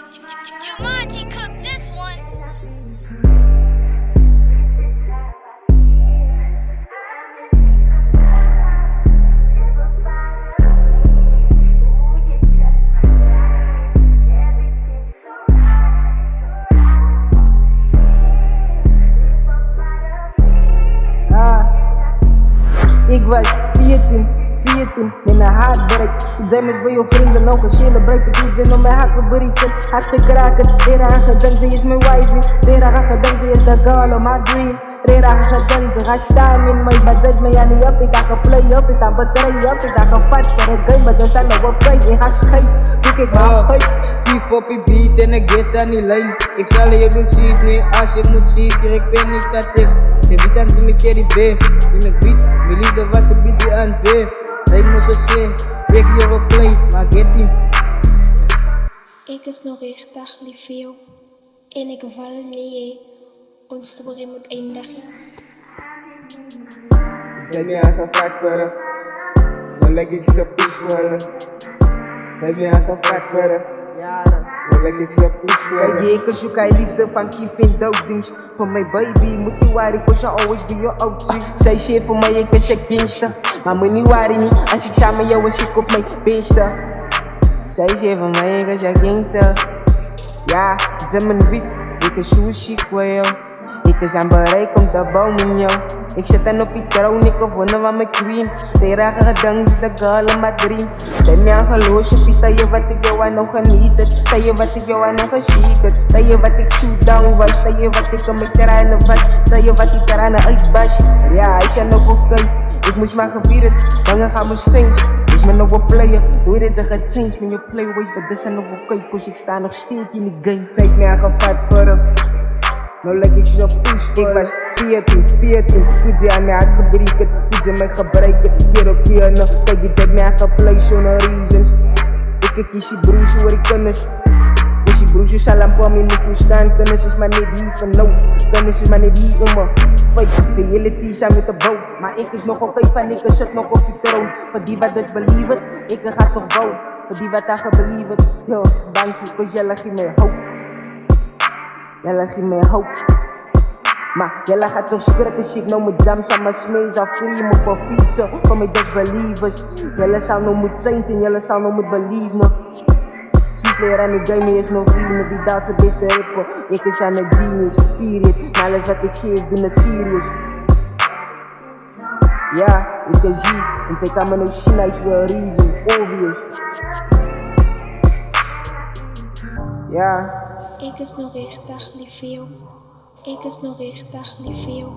Jumanji cooked this one. Ik was 14 in een haatbreak. Ik zei met bij je vrienden nog een chillen break. Ik liep in mijn hakken berichten, hard gekraken. Rera gedankt, ze is mijn wife. Rera gedankt, ze is de girl of my dream. Rera gedankt, ze gaat staan in mijn bed. Zet mij aan die up, ik ga play up. Ik ga batterij up, ik ga vat voor een game. Maar dan zijn we op kijk, ik ga scheef. Doe ik maar geef. Kief op je beat en ik get aan die lijn. Ik zal je doen ziet, nee, als je moet zien, ik ben niet statisch. Je beat aan ze met Teddy B. Die met beat, mijn liefde was een beetje aan V. Zij moest zo zien, ik hier op play, maar get die. Ik is nog echt lief veel. En ik val mee, ons story moet eindigen. Zij me aangepakt worden, dan leg ik ze poesvallen. Zij me aangepakt worden, dan leg ik ze poesvallen. Kijk, ik zoek hij liefde van kief in dooddienst. Voor mijn baby moet je worry, cause I always be your OG. Zij shit voor mij, ik is je gangster. Maar moet niet worry niet, als ik samen jou was ik op mijn beesten. Zij shit voor mij, ik is je gangster. Ja, ze mijn wiet, ik is zo chic voor jou. Ik is aan bereik om te bouwen jou. Ik zit dan op die troon, ik heb wonnen van mijn queen. Tera gedankt, de girl in my dream. Zij mij aangeloosje, Pita je wat ik jou aan nog genieten. Zij je wat ik jou aan nog geschieten. Zij je wat ik shoot down was. Zij je wat ik met tranen was. Zij je wat ik tranen uitbas. Ja, is je nog oké? Ik moest maar gebieden, dan gaan we change. Is me nog een player, hoe dit zich het change. Met je playways, maar dit zijn nog oké. Cause ik sta nog steeds in de game. Zij mij aangevat voor hem. Nou leg ik ze op push. Ik was 14, toen ze aan mij had gebreken, toen ze mij gebruiken, keer op keer nog. Kijk, je zet mij aangeplay zonder reasons. Ik kies je broers hoor ik kennis. Dus je broers je zal aan me niet toestaan. Kennis is maar niet hier van nou. Kennis is maar niet hier om me. Fake, de hele team zijn met de boot. Maar ik is nog oké van ik zit nog op die troon. Voor die wat het believen, ik ga toch bouwen. Voor die wat daar gebelieven, yo, dankje, cause jij leg je mij hoop. Jelle geef mij hoop. Maar Jelle gaat toch schrikken, shit nou met jam samen smees af. Voel je me voor fietsen, voor mijn disbelievers. Jelle zou nou moet zijn en Jelle zou nou moet believe me. Zie leren en de game is nog vrienden, die dansen beste rapper. Ik is aan het genius, period. Maar alles wat ik zie, ik doe het serious. Ja, ik ben G, en zij kan me nou zien, is for a reason, obvious. Ja. Ik is nog echt lief veel. Ik is nog echt lief veel.